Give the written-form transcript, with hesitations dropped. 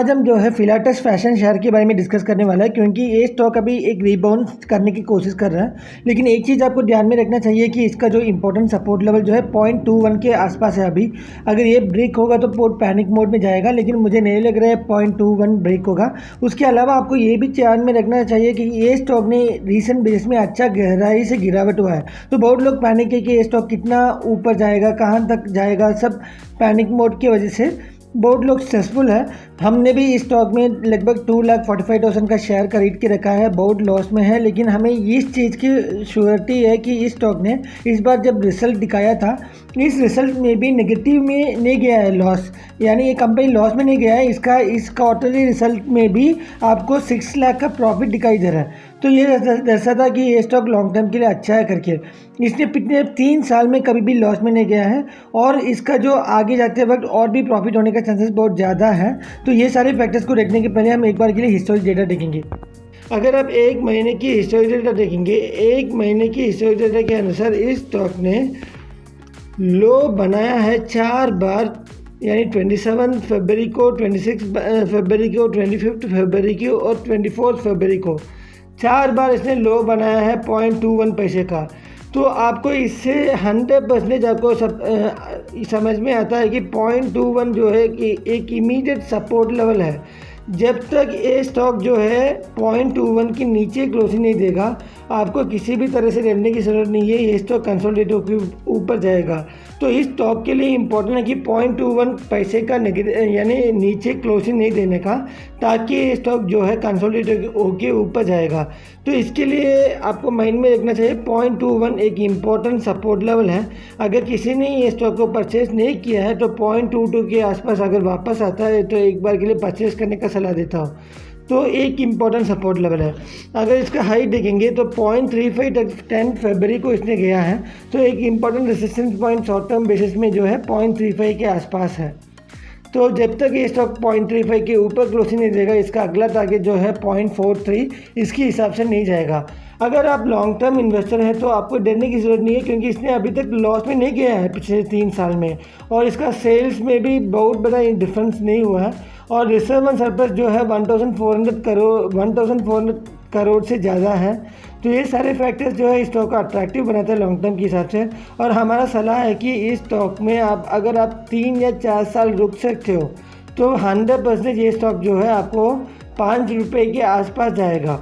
आज हम जो है फिलाटस फैशन शेयर के बारे में डिस्कस करने वाला है, क्योंकि ये स्टॉक अभी एक रीबाउंड करने की कोशिश कर रहा है। लेकिन एक चीज़ आपको ध्यान में रखना चाहिए कि इसका जो इंपॉर्टेंट सपोर्ट लेवल जो है 0.21 के आसपास है अभी। अगर ये ब्रेक होगा तो पोर्ट पैनिक मोड में जाएगा, लेकिन मुझे नहीं लग रहा है 0.21 ब्रेक होगा। उसके अलावा आपको ये भी ध्यान में रखना चाहिए कि ये स्टॉक ने रिसेंट बेस में अच्छा गहराई से गिरावट हुआ है। तो बहुत लोग पैनिक है कि ये स्टॉक कितना ऊपर जाएगा, कहाँ तक जाएगा, सब पैनिक मोड की वजह से बहुत लोग सक्सेसफुल है। हमने भी इस स्टॉक में लगभग 2,45,000 का शेयर खरीद के रखा है, बहुत लॉस में है। लेकिन हमें इस चीज़ की श्योरिटी है कि इस स्टॉक ने इस बार जब रिजल्ट दिखाया था, इस रिजल्ट में भी नेगेटिव में नहीं गया है लॉस, यानी ये कंपनी लॉस में नहीं गया है। इसका इस क्वार्टरली रिजल्ट में भी आपको 6 लाख का प्रॉफिट दिखाई दे रहा है। तो ये दर्शाता कि ये स्टॉक लॉन्ग टर्म के लिए अच्छा है करके। इसने पिछले 3 साल में कभी भी लॉस में नहीं गया है, और इसका जो आगे जाते वक्त और भी प्रॉफिट होने का चांसेस बहुत ज़्यादा है। तो ये सारे फैक्टर्स को देखने के पहले हम एक बार के लिए हिस्टोरिक डेटा देखेंगे। अगर आप एक महीने की हिस्टोरिक डेटा देखेंगे, एक महीने की हिस्टोरिक डेटा के अनुसार इस स्टॉक ने लो बनाया है 4 बार, यानी 27 फरवरी को, 26 फरवरी को, 25 फरवरी को और 24 फरवरी को 4 बार इसने लो बनाया है 0.21 पैसे का। तो आपको इससे 100% आपको समझ में आता है कि 0.21 जो है कि एक इमीडिएट सपोर्ट लेवल है। जब तक ये स्टॉक जो है 0.21 के नीचे क्लोजिंग नहीं देगा, आपको किसी भी तरह से डरने की ज़रूरत नहीं है। ये स्टॉक कंसोलिडेट होकर ऊपर जाएगा। तो इस स्टॉक के लिए इम्पोर्टेंट है कि 0.21 पैसे का यानी नीचे क्लोजिंग नहीं देने का, ताकि ये स्टॉक जो है कंसोलिडेट होकर ऊपर जाएगा। तो इसके लिए आपको माइंड में रखना चाहिए 0.21 एक इम्पॉर्टेंट सपोर्ट लेवल है। अगर किसी ने ये स्टॉक को परचेस नहीं किया है तो 0.22 के आसपास अगर वापस आता है तो एक बार के लिए परचेस करने का सलाह देता हूँ। तो एक इम्पॉर्टेंट सपोर्ट लेवल है। अगर इसका हाई देखेंगे तो 0.35 तक 10 फरवरी को इसने गया है। तो एक important resistance point short term basis में जो है 0.35 के आसपास है। तो जब तक ये स्टॉक 0.35 के ऊपर क्लोजिंग नहीं देगा, इसका अगला टारगेट जो है 0.43 इसके हिसाब से नहीं जाएगा। अगर आप लॉन्ग टर्म इन्वेस्टर हैं तो आपको डरने की ज़रूरत नहीं है, क्योंकि इसने अभी तक लॉस में नहीं गया है पिछले 3 साल में, और इसका सेल्स में भी बहुत बड़ा डिफरेंस नहीं हुआ है। और रिजर्व एंड सरप्लस जो है 1,400 करोड़ से ज़्यादा है। तो ये सारे फैक्टर्स जो है स्टॉक को अट्रैक्टिव बनाते हैं लॉन्ग टर्म के हिसाब से। और हमारा सलाह है कि इस स्टॉक में अगर आप 3 या 4 साल रुक सकते हो तो 100% ये स्टॉक जो है आपको 5 रुपये के आसपास जाएगा।